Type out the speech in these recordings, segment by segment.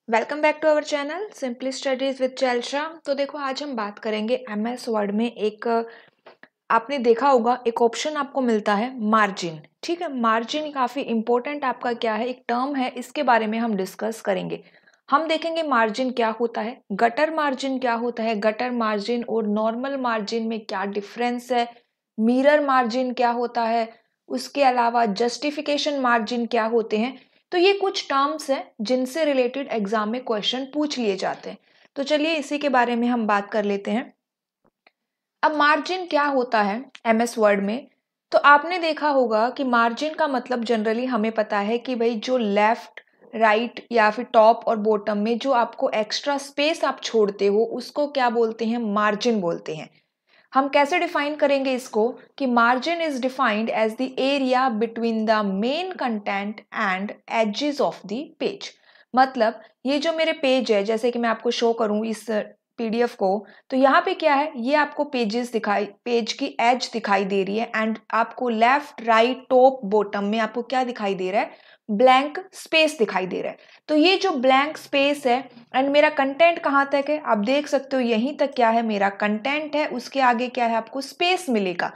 Welcome back to our channel simply studies with चैल्शा। तो देखो आज हम बात करेंगे एमएस वर्ड में एक आपने देखा होगा एक ऑप्शन आपको मिलता है मार्जिन। ठीक है, मार्जिन काफ़ी इंपॉर्टेंट आपका क्या है, एक टर्म है, इसके बारे में हम डिस्कस करेंगे। हम देखेंगे मार्जिन क्या होता है, गटर मार्जिन क्या होता है, गटर मार्जिन और नॉर्मल मार्जिन में क्या डिफरेंस है, मिरर मार्जिन क्या होता है, उसके अलावा जस्टिफिकेशन मार्जिन क्या होते हैं। तो ये कुछ टर्म्स हैं जिनसे रिलेटेड एग्जाम में क्वेश्चन पूछ लिए जाते हैं। तो चलिए इसी के बारे में हम बात कर लेते हैं। अब मार्जिन क्या होता है एमएस वर्ड में, तो आपने देखा होगा कि मार्जिन का मतलब जनरली हमें पता है कि भाई जो लेफ्ट राइट या फिर टॉप और बॉटम में जो आपको एक्स्ट्रा स्पेस आप छोड़ते हो उसको क्या बोलते हैं, मार्जिन बोलते हैं। हम कैसे डिफाइन करेंगे इसको कि margin is defined as the area between the main content and edges of the page. मतलब ये जो मेरे पेज है, जैसे कि मैं आपको शो करूं इस पीडीएफ को, तो यहाँ पे क्या है, ये आपको पेज की एज दिखाई दे रही है एंड आपको लेफ्ट राइट टॉप बॉटम में आपको क्या दिखाई दे रहा है, ब्लैंक स्पेस दिखाई दे रहा है। तो ये जो ब्लैंक स्पेस है एंड मेरा कंटेंट कहाँ तक है, आप देख सकते हो यहीं तक क्या है मेरा कंटेंट है, उसके आगे क्या है आपको स्पेस मिलेगा।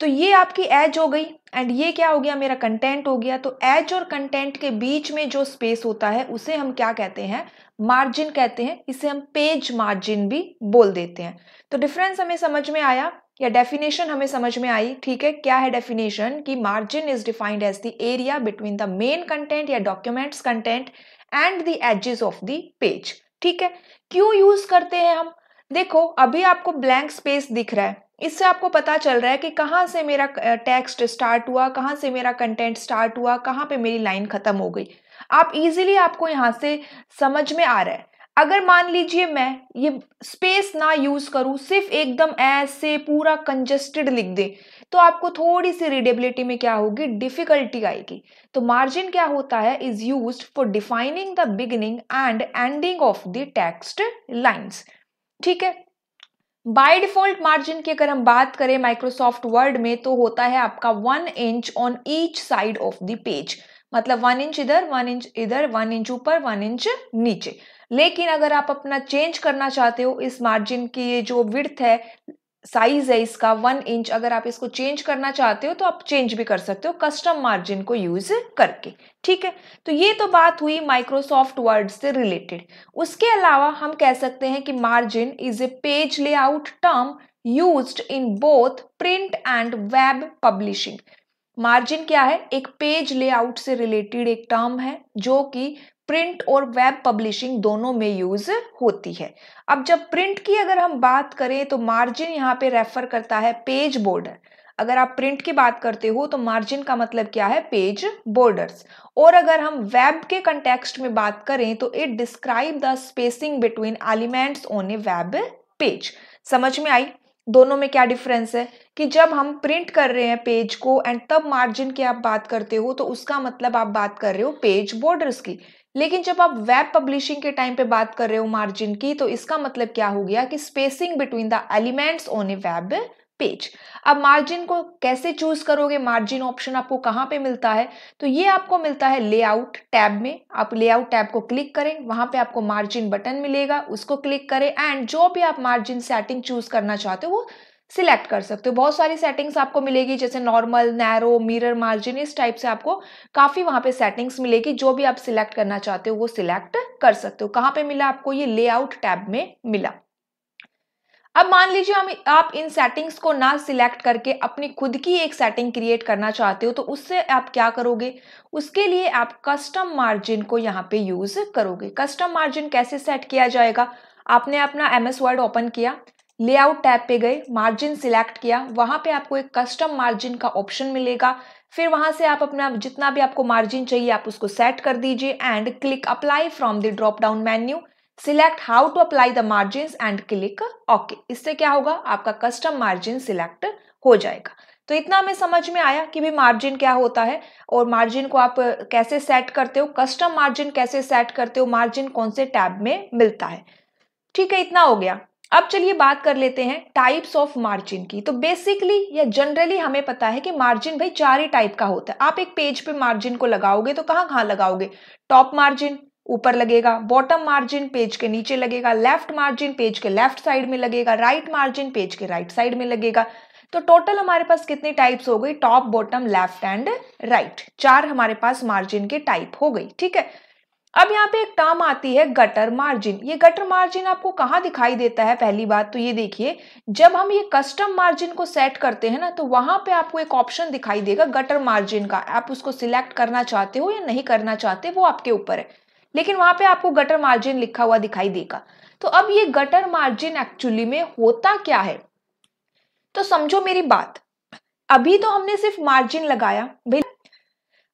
तो ये आपकी एज हो गई एंड ये क्या हो गया, मेरा कंटेंट हो गया। तो एज और कंटेंट के बीच में जो स्पेस होता है उसे हम क्या कहते हैं, मार्जिन कहते हैं। इसे हम पेज मार्जिन भी बोल देते हैं। तो डिफरेंस हमें समझ में आया या डेफिनेशन हमें समझ में आई। ठीक है, क्या है डेफिनेशन कि margin is defined as the area between the main content या documents content and the edges of the page. ठीक है, क्यों यूज करते हैं हम, देखो अभी आपको ब्लैंक स्पेस दिख रहा है, इससे आपको पता चल रहा है कि कहाँ से मेरा टेक्स्ट स्टार्ट हुआ, कहाँ से मेरा कंटेंट स्टार्ट हुआ, कहाँ पे मेरी लाइन खत्म हो गई। आप इजीली आपको यहाँ से समझ में आ रहा है। अगर मान लीजिए मैं ये स्पेस ना यूज करूं, सिर्फ एकदम ऐसे पूरा कंजेस्टेड लिख दे, तो आपको थोड़ी सी रीडेबिलिटी में क्या होगी, डिफिकल्टी आएगी। तो मार्जिन क्या होता है, is used for defining the beginning and ending of the text lines. ठीक है, बाय डिफॉल्ट मार्जिन की अगर हम बात करें माइक्रोसॉफ्ट वर्ड में, तो होता है आपका 1 inch on each side of the page. मतलब 1 इंच इधर, 1 इंच इधर, 1 इंच ऊपर, 1 इंच नीचे। लेकिन अगर आप अपना चेंज करना चाहते हो, इस मार्जिन की ये जो विड्थ है, साइज है इसका 1 इंच, अगर आप इसको चेंज करना चाहते हो तो आप चेंज भी कर सकते हो कस्टम मार्जिन को यूज करके। ठीक है, तो ये तो बात हुई माइक्रोसॉफ्ट वर्ड से रिलेटेड। उसके अलावा हम कह सकते हैं कि margin is a page layout term used in both print and web publishing. Margin क्या है, एक पेज लेआउट से रिलेटेड एक टर्म है जो कि प्रिंट और वेब पब्लिशिंग दोनों में यूज होती है। अब जब प्रिंट की अगर हम बात करें तो मार्जिन यहाँ पे रेफर करता है पेज बॉर्डर। अगर आप प्रिंट की बात करते हो तो मार्जिन का मतलब क्या है, पेज बॉर्डर्स। और अगर हम वेब के कंटेक्स्ट में बात करें तो it describe the spacing between elements on A web page. समझ में आई दोनों में क्या डिफरेंस है, कि जब हम प्रिंट कर रहे हैं पेज को एंड तब मार्जिन की आप बात करते हो तो उसका मतलब आप बात कर रहे हो पेज बॉर्डर्स की। लेकिन जब आप वेब पब्लिशिंग के टाइम पे बात कर रहे हो मार्जिन की, तो इसका मतलब क्या हो गया कि spacing between the elements on A web page. अब मार्जिन को कैसे चूज करोगे, मार्जिन ऑप्शन आपको कहाँ पे मिलता है, तो ये आपको मिलता है लेआउट टैब में। आप लेआउट टैब को क्लिक करें, वहां पे आपको मार्जिन बटन मिलेगा, उसको क्लिक करें एंड जो भी आप मार्जिन सेटिंग चूज करना चाहते हो वो सिलेक्ट कर सकते हो। बहुत सारी सेटिंग्स आपको मिलेगी, जैसे नॉर्मल, नैरो, मिरर मार्जिन, इस टाइप से आपको काफी वहां पे सेटिंग्स मिलेगी। जो भी आप सिलेक्ट करना चाहते हो वो सिलेक्ट कर सकते हो। कहाँ पे मिला आपको, ये लेआउट टैब में मिला। अब मान लीजिए आप इन सेटिंग्स को ना सिलेक्ट करके अपनी खुद की एक सेटिंग क्रिएट करना चाहते हो, तो उससे आप क्या करोगे, उसके लिए आप कस्टम मार्जिन को यहाँ पे यूज करोगे। कस्टम मार्जिन कैसे सेट किया जाएगा, आपने अपना एमएस वर्ड ओपन किया, लेआउट टैब पे गए, मार्जिन सिलेक्ट किया, वहां पे आपको एक कस्टम मार्जिन का ऑप्शन मिलेगा। फिर वहां से आप अपना जितना भी आपको मार्जिन चाहिए आप उसको सेट कर दीजिए and click apply from the drop down menu, select how to apply the margin and click okay. इससे क्या होगा, आपका कस्टम मार्जिन सिलेक्ट हो जाएगा। तो इतना हमें समझ में आया कि भी मार्जिन क्या होता है और मार्जिन को आप कैसे सेट करते हो, कस्टम मार्जिन कैसे सेट करते हो, मार्जिन कौन से टैब में मिलता है। ठीक है, इतना हो गया। अब चलिए बात कर लेते हैं टाइप्स ऑफ मार्जिन की। तो बेसिकली या जनरली हमें पता है कि मार्जिन भाई चार ही टाइप का होता है। आप एक पेज पे मार्जिन को लगाओगे तो कहाँ कहाँ लगाओगे, टॉप मार्जिन, ऊपर लगेगा, बॉटम मार्जिन पेज के नीचे लगेगा, लेफ्ट मार्जिन पेज के लेफ्ट साइड में लगेगा, राइट मार्जिन पेज के राइट साइड में लगेगा। तो टोटल हमारे पास कितनी टाइप्स हो गई, top, bottom, left and right, 4 हमारे पास मार्जिन के टाइप हो गई। ठीक है, अब यहाँ पे एक टर्म आती है गटर मार्जिन। ये गटर मार्जिन आपको कहाँ दिखाई देता है, पहली बात तो ये देखिए, जब हम ये कस्टम मार्जिन को सेट करते हैं ना, तो वहां पे आपको एक ऑप्शन दिखाई देगा गटर मार्जिन का। आप उसको सिलेक्ट करना चाहते हो या नहीं करना चाहते, वो आपके ऊपर है, लेकिन वहां पे आपको गटर मार्जिन लिखा हुआ दिखाई देगा। तो अब ये गटर मार्जिन एक्चुअली में होता क्या है, तो समझो मेरी बात। अभी तो हमने सिर्फ मार्जिन लगाया भाई,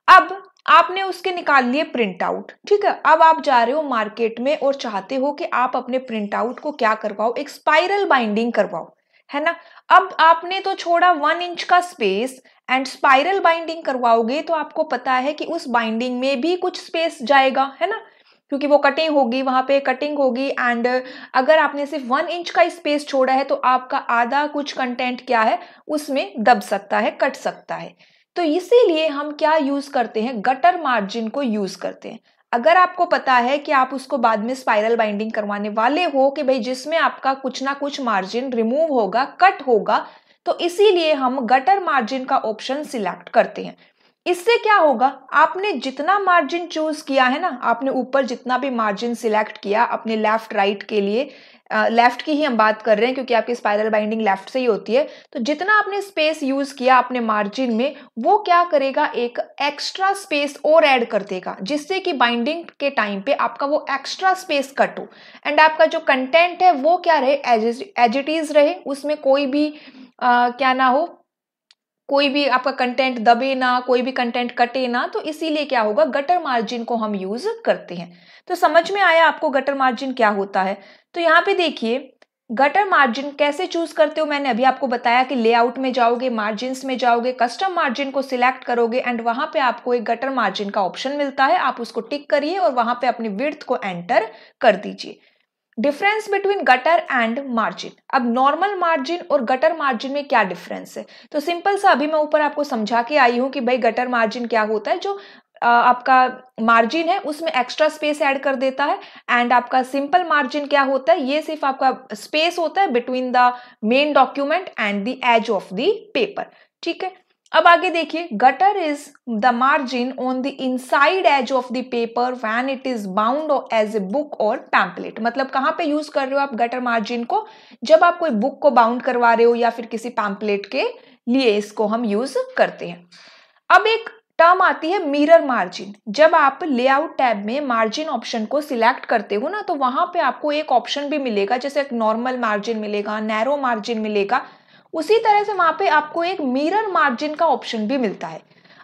अब आपने उसके निकाल लिए प्रिंट आउट। ठीक है, अब आप जा रहे हो मार्केट में और चाहते हो कि आप अपने प्रिंट आउट को क्या करवाओ, एक स्पाइरल बाइंडिंग करवाओ, है ना। अब आपने तो छोड़ा 1 इंच का स्पेस एंड स्पाइरल बाइंडिंग करवाओगे तो आपको पता है कि उस बाइंडिंग में भी कुछ स्पेस जाएगा, है ना, क्योंकि वो कटिंग होगी, वहां पे कटिंग होगी। एंड अगर आपने सिर्फ 1 इंच का स्पेस छोड़ा है तो आपका आधा कुछ कंटेंट क्या है उसमें दब सकता है, कट सकता है। तो इसीलिए हम क्या यूज करते हैं, गटर मार्जिन को यूज करते हैं। अगर आपको पता है कि आप उसको बाद में स्पाइरल बाइंडिंग करवाने वाले हो कि भाई जिसमें आपका कुछ ना कुछ मार्जिन रिमूव होगा, कट होगा, तो इसीलिए हम गटर मार्जिन का ऑप्शन सिलेक्ट करते हैं। इससे क्या होगा, आपने जितना मार्जिन चूज किया है ना, आपने ऊपर जितना भी मार्जिन सिलेक्ट किया अपने लेफ्ट राइट के लिए, लेफ्ट की ही हम बात कर रहे हैं क्योंकि आपकी स्पाइरल बाइंडिंग लेफ्ट से ही होती है, तो जितना आपने स्पेस यूज किया अपने मार्जिन में, वो क्या करेगा, एक एक्स्ट्रा स्पेस और ऐड कर देगा, जिससे कि बाइंडिंग के टाइम पे आपका वो एक्स्ट्रा स्पेस कट हो एंड आपका जो कंटेंट है वो क्या रहे, एज इट इज रहे, उसमें कोई भी क्या ना हो, कोई भी आपका कंटेंट दबे ना, कोई भी कंटेंट कटे ना। तो इसीलिए क्या होगा, गटर मार्जिन को हम यूज करते हैं। तो समझ में आया आपको गटर मार्जिन क्या होता है। तो यहाँ पे देखिए गटर मार्जिन कैसे चूज करते हो, मैंने अभी आपको बताया कि लेआउट में जाओगे, मार्जिन्स में जाओगे, कस्टम मार्जिन को सिलेक्ट करोगे एंड वहां पे आपको एक गटर मार्जिन का ऑप्शन मिलता है, आप उसको टिक करिए और वहां पे अपनी विड्थ को एंटर कर दीजिए। Difference between gutter and margin, अब नॉर्मल मार्जिन और गटर मार्जिन में क्या डिफरेंस है, तो सिंपल सा अभी मैं ऊपर आपको समझा के आई हूं कि भाई गटर मार्जिन क्या होता है, जो आपका मार्जिन है उसमें एक्स्ट्रा स्पेस ऐड कर देता है। एंड आपका सिंपल मार्जिन क्या होता है, ये सिर्फ आपका स्पेस होता है between the main document and the edge of the paper. ठीक है, अब आगे देखिए, gutter is the margin on the inside edge of the paper when it is bound as a book और पैम्पलेट। मतलब कहाँ पे यूज कर रहे हो आप गटर मार्जिन को, जब आप कोई बुक को बाउंड करवा रहे हो या फिर किसी पैम्पलेट के लिए इसको हम यूज करते हैं। अब एक टर्म आती है मिरर मार्जिन। जब आप लेआउट टैब में मार्जिन ऑप्शन को सिलेक्ट करते हो ना, तो वहां पे आपको एक ऑप्शन भी मिलेगा, जैसे एक नॉर्मल मार्जिन मिलेगा, नैरो मार्जिन मिलेगा, उसी तरह से वहां पे आपको एक मिरर मार्जिन का ऑप्शन भी मिलता है।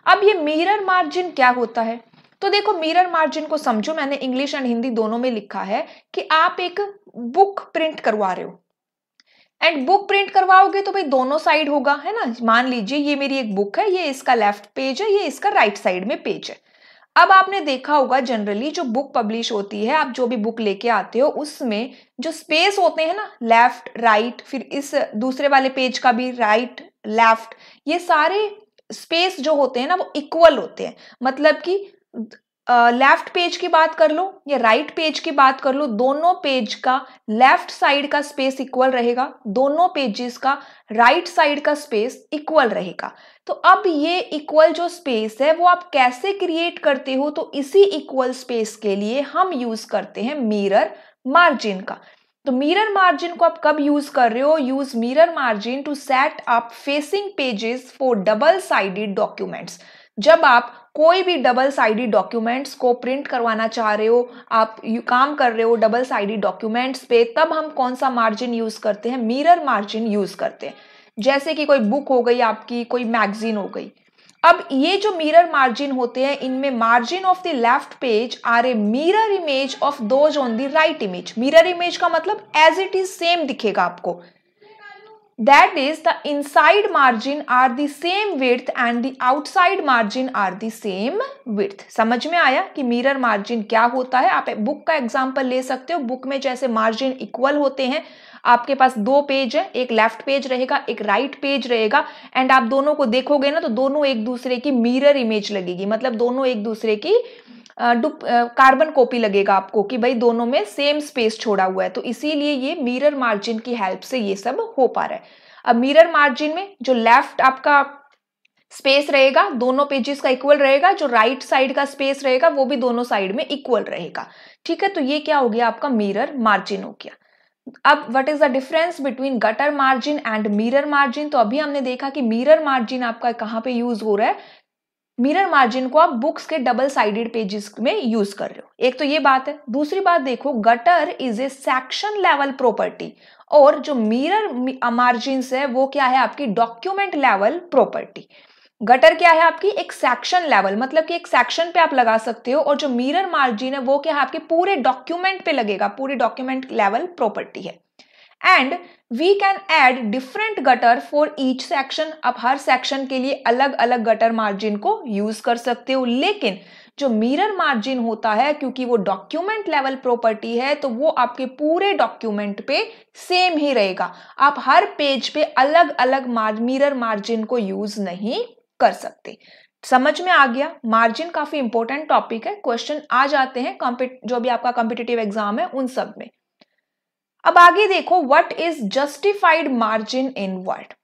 अब ये मिरर मार्जिन क्या होता है, तो देखो मिरर मार्जिन को समझो, मैंने इंग्लिश एंड हिंदी दोनों में लिखा है कि आप एक बुक प्रिंट करवा रहे हो एंड बुक प्रिंट करवाओगे तो भाई दोनों साइड होगा, है ना। मान लीजिए ये मेरी एक बुक है, ये इसका लेफ्ट पेज है, ये इसका राइट साइड में पेज है। अब आपने देखा होगा जनरली जो बुक पब्लिश होती है, आप जो भी बुक लेके आते हो उसमें जो स्पेस होते हैं ना, लेफ्ट राइट, फिर इस दूसरे वाले पेज का भी राइट लेफ्ट, ये सारे स्पेस जो होते हैं ना वो इक्वल होते हैं। मतलब कि लेफ्ट पेज की बात कर लो या राइट पेज की बात कर लो, दोनों पेज का लेफ्ट साइड का स्पेस इक्वल रहेगा, दोनों पेजेस का राइट साइड का स्पेस इक्वल रहेगा। तो अब ये इक्वल जो स्पेस है वो आप कैसे क्रिएट करते हो, तो इसी इक्वल स्पेस के लिए हम यूज करते हैं मिरर मार्जिन का। तो मिरर मार्जिन को आप कब यूज कर रहे हो, use mirror margin to set up facing pages for double sided documents. जब आप कोई भी डबल साइडेड डॉक्यूमेंट्स को प्रिंट करवाना चाह रहे हो, आप काम कर रहे हो डबल साइडेड डॉक्यूमेंट्स पे, तब हम कौन सा मार्जिन यूज करते हैं, मिरर मार्जिन यूज करते हैं। जैसे कि कोई बुक हो गई आपकी, कोई मैगजीन हो गई। अब ये जो मिरर मार्जिन होते हैं, इनमें margin of the left page are a mirror image of those on the right image. Mirror image का मतलब एज इट इज सेम दिखेगा आपको। That is, the inside margin are the same width and the outside margin are the same width। समझ में आया कि mirror margin क्या होता है। आप बुक का एग्जांपल ले सकते हो। बुक में जैसे मार्जिन इक्वल होते हैं, आपके पास 2 पेज है, एक लेफ्ट पेज रहेगा, एक राइट पेज रहेगा, एंड आप दोनों को देखोगे ना तो दोनों एक दूसरे की मिरर इमेज लगेगी। मतलब दोनों एक दूसरे की कार्बन कॉपी लगेगा आपको कि भाई दोनों में सेम स्पेस छोड़ा हुआ है, तो इसीलिए ये मिरर मार्जिन की हेल्प से ये सब हो पा रहा है। अब मिरर मार्जिन में जो लेफ्ट आपका स्पेस रहेगा दोनों पेजेस का इक्वल रहेगा, जो राइट साइड का स्पेस रहेगा वो भी दोनों साइड में इक्वल रहेगा। ठीक है, तो ये क्या हो गया आपका मिरर मार्जिन हो गया। अब what is the difference between gutter margin and mirror margin? तो अभी हमने देखा कि मिरर मार्जिन आपका कहां पे यूज हो रहा है, मिरर मार्जिन को आप बुक्स के डबल साइडेड पेजेस में यूज कर रहे हो। एक तो ये बात है। दूसरी बात देखो, gutter is A section level property और जो मिरर मार्जिन है वो क्या है आपकी डॉक्यूमेंट लेवल प्रॉपर्टी। गटर क्या है आपकी एक सेक्शन लेवल, मतलब कि एक सेक्शन पे आप लगा सकते हो, और जो मिरर मार्जिन है वो क्या है आपके पूरे डॉक्यूमेंट पे लगेगा, पूरे डॉक्यूमेंट लेवल प्रॉपर्टी है। And we can add different gutter for each section. आप हर सेक्शन के लिए अलग अलग गटर मार्जिन को यूज कर सकते हो, लेकिन जो मिरर मार्जिन होता है क्योंकि वो डॉक्यूमेंट लेवल प्रॉपर्टी है तो वो आपके पूरे डॉक्यूमेंट पे सेम ही रहेगा। आप हर पेज पे अलग अलग मिरर मार्जिन को यूज नहीं कर सकते। समझ में आ गया? मार्जिन काफी इंपॉर्टेंट टॉपिक है, क्वेश्चन आ जाते हैं जो भी आपका कॉम्पिटिटिव एग्जाम है उन सब में। अब आगे देखो, what is justified margin in word.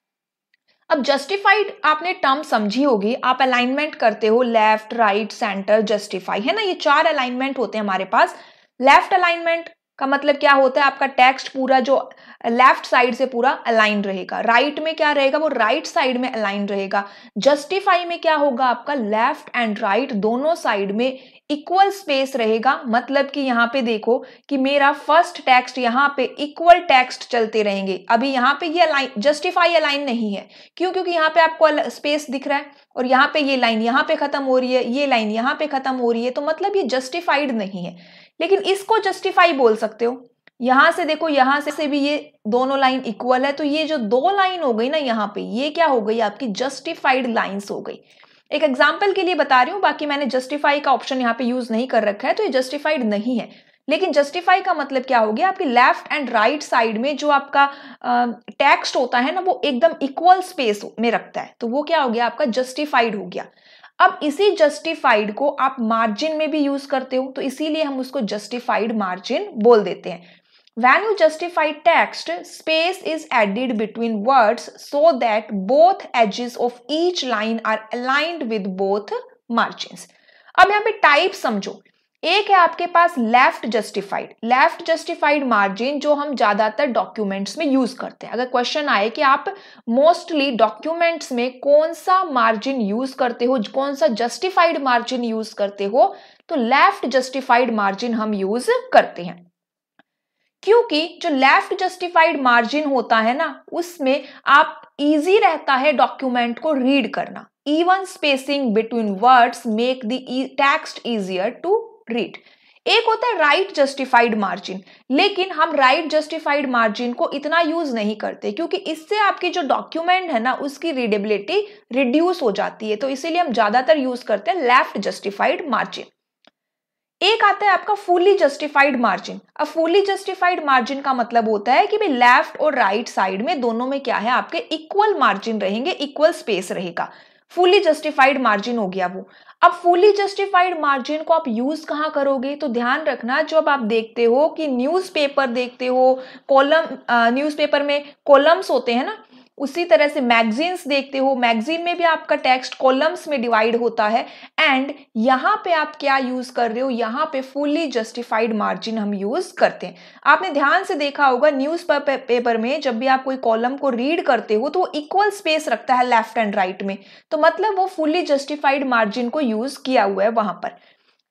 अब जस्टिफाइड आपने टर्म समझी होगी, आप अलाइनमेंट करते हो लेफ्ट राइट सेंटर जस्टिफाई, है ना, ये 4 अलाइनमेंट होते हैं हमारे पास। लेफ्ट अलाइनमेंट का मतलब क्या होता है, आपका टेक्स्ट पूरा जो लेफ्ट साइड से पूरा अलाइन रहेगा। राइट में क्या रहेगा, वो राइट साइड में अलाइन रहेगा। जस्टिफाई में क्या होगा, आपका लेफ्ट एंड राइट दोनों साइड में इक्वल स्पेस रहेगा। मतलब कि यहाँ पे देखो कि मेरा फर्स्ट टेक्स्ट यहाँ पे इक्वल टेक्स्ट चलते रहेंगे। अभी यहाँ पे ये अलाइन जस्टिफाई अलाइन नहीं है, क्यों? क्योंकि यहाँ पे आपको स्पेस दिख रहा है और यहाँ पे ये लाइन यहाँ पे खत्म हो रही है, ये लाइन यहाँ पे खत्म हो रही है, तो मतलब ये जस्टिफाइड नहीं है। लेकिन इसको जस्टिफाई बोल सकते हो। यहां से देखो, यहां से भी ये दोनों लाइन इक्वल है, तो ये जो 2 लाइन हो गई ना यहाँ पे, ये क्या हो गई आपकी जस्टिफाइड लाइंस हो गई। एक एग्जांपल के लिए बता रही हूं, बाकी मैंने जस्टिफाई का ऑप्शन यहाँ पे यूज नहीं कर रखा है, तो ये जस्टिफाइड नहीं है। लेकिन जस्टिफाई का मतलब क्या हो गया, आपकी लेफ्ट एंड राइट साइड में जो आपका टेक्स्ट होता है ना वो एकदम इक्वल स्पेस में रखता है, तो वो क्या हो गया आपका जस्टिफाइड हो गया। अब इसी जस्टिफाइड को आप मार्जिन में भी यूज करते हो, तो इसीलिए हम उसको जस्टिफाइड मार्जिन बोल देते हैं। When you justify text, space is added between words so that both edges of each line are aligned with both margins. अब यहाँ पे टाइप समझो, एक है आपके पास लेफ्ट जस्टिफाइड मार्जिन जो हम ज्यादातर डॉक्यूमेंट्स में यूज करते हैं। अगर क्वेश्चन आए कि आप मोस्टली डॉक्यूमेंट्स में कौन सा मार्जिन यूज करते हो, कौन सा जस्टिफाइड मार्जिन यूज करते हो, तो लेफ्ट जस्टिफाइड मार्जिन हम यूज करते हैं। क्योंकि जो लेफ्ट जस्टिफाइड मार्जिन होता है ना उसमें आप इजी रहता है डॉक्यूमेंट को रीड करना। Even spacing between words make the text easier to read. एक होता है राइट जस्टिफाइड मार्जिन, लेकिन हम राइट जस्टिफाइड मार्जिन को इतना यूज नहीं करते क्योंकि इससे आपकी जो डॉक्यूमेंट है ना उसकी रीडेबिलिटी रिड्यूस हो जाती है, तो इसीलिए हम ज्यादातर यूज करते हैं लेफ्ट जस्टिफाइड मार्जिन। एक आता है आपका फुली जस्टिफाइड मार्जिन। अब फुली जस्टिफाइड मार्जिन का मतलब होता है कि भाई लेफ्ट और राइट साइड में दोनों में क्या है आपके इक्वल मार्जिन रहेंगे, इक्वल स्पेस रहेगा। फुली जस्टिफाइड मार्जिन हो गया वो। अब फुली जस्टिफाइड मार्जिन को आप यूज कहां करोगे, तो ध्यान रखना जब आप देखते हो कि न्यूज़पेपर देखते हो, कॉलम न्यूज़पेपर में कॉलम्स होते हैं ना, उसी तरह से मैगजीन्स देखते हो, मैगजीन में भी आपका टेक्स्ट कॉलम्स में डिवाइड होता है। एंड यहाँ पे आप क्या यूज कर रहे हो, यहाँ पे फुली जस्टिफाइड मार्जिन हम यूज करते हैं। आपने ध्यान से देखा होगा न्यूज पेपर में जब भी आप कोई कॉलम को रीड करते हो तो वो इक्वल स्पेस रखता है लेफ्ट एंड राइट में, तो मतलब वो फुली जस्टिफाइड मार्जिन को यूज किया हुआ है वहां पर।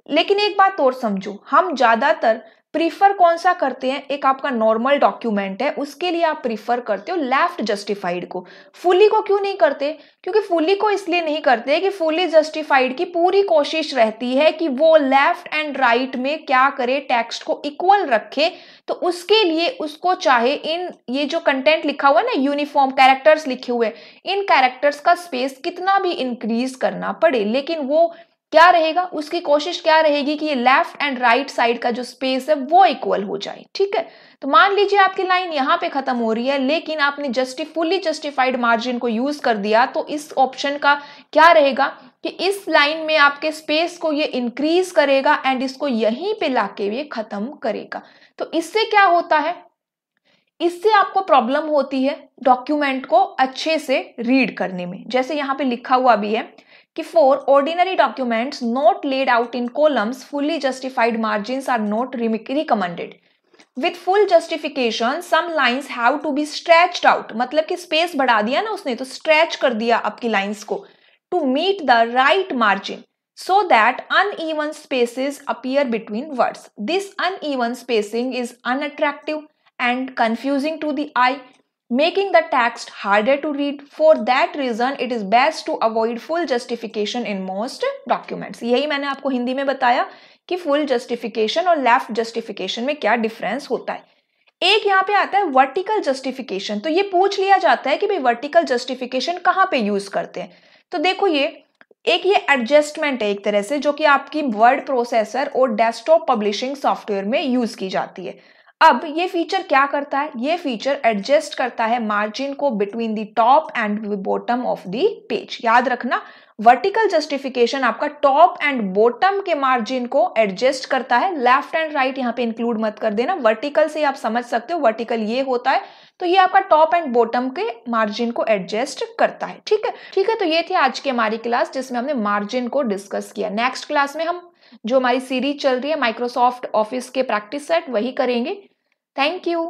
लेकिन एक बात और समझो, हम ज्यादातर प्रीफर कौन सा करते हैं, एक आपका नॉर्मल डॉक्यूमेंट है उसके लिए आप प्रीफर करते हो लेफ्ट जस्टिफाइड को। फुली को क्यों नहीं करते, क्योंकि फुली को इसलिए नहीं करते कि फुली जस्टिफाइड की पूरी कोशिश रहती है कि वो लेफ्ट एंड राइट में क्या करे, टेक्स्ट को इक्वल रखे। तो उसके लिए उसको चाहे इन ये जो कंटेंट लिखा हुआ है ना, यूनिफॉर्म कैरेक्टर्स लिखे हुए, इन कैरेक्टर्स का स्पेस कितना भी इंक्रीज करना पड़े, लेकिन वो क्या रहेगा, उसकी कोशिश क्या रहेगी कि ये लेफ्ट एंड राइट साइड का जो स्पेस है वो इक्वल हो जाए। ठीक है, तो मान लीजिए आपकी लाइन यहाँ पे खत्म हो रही है, लेकिन आपने फुल्ली जस्टिफाइड मार्जिन को यूज कर दिया, तो इस ऑप्शन का क्या रहेगा कि इस लाइन में आपके स्पेस को ये इंक्रीज करेगा एंड इसको यहीं पे लाके ये खत्म करेगा। तो इससे क्या होता है, इससे आपको प्रॉब्लम होती है डॉक्यूमेंट को अच्छे से रीड करने में। जैसे यहाँ पे लिखा हुआ भी है कि for ordinary documents not laid out in columns fully justified margins are not recommended. With full justification some lines have to be stretched out, मतलब कि स्पेस बढ़ा दिया ना उसने, तो स्ट्रेच कर दिया आपकी लाइन्स को to meet the right margin so that uneven spaces appear between words. This uneven spacing is unattractive and confusing to the eye, making the text harder to read. For that reason, it is best to avoid full justification in most documents. यही मैंने आपको हिंदी में बताया कि full justification और left justification में क्या difference होता है। एक यहाँ पे आता है वर्टिकल जस्टिफिकेशन। तो ये पूछ लिया जाता है कि भाई वर्टिकल जस्टिफिकेशन कहाँ पे यूज करते हैं। तो देखो ये एडजस्टमेंट है एक तरह से, जो कि आपकी वर्ड प्रोसेसर और डेस्कटॉप पब्लिशिंग सॉफ्टवेयर में यूज की जाती है। अब ये फीचर क्या करता है, ये फीचर एडजस्ट करता है मार्जिन को between the top and bottom of the page. याद रखना, वर्टिकल जस्टिफिकेशन आपका टॉप एंड बॉटम के मार्जिन को एडजस्ट करता है, लेफ्ट एंड राइट यहाँ पे इंक्लूड मत कर देना। वर्टिकल से आप समझ सकते हो, वर्टिकल ये होता है, तो ये आपका टॉप एंड बॉटम के मार्जिन को एडजस्ट करता है। ठीक है, तो ये थी आज की हमारी क्लास जिसमें हमने मार्जिन को डिस्कस किया। नेक्स्ट क्लास में हम जो हमारी सीरीज चल रही है माइक्रोसॉफ्ट ऑफिस के प्रैक्टिस सेट वही करेंगे। Thank you.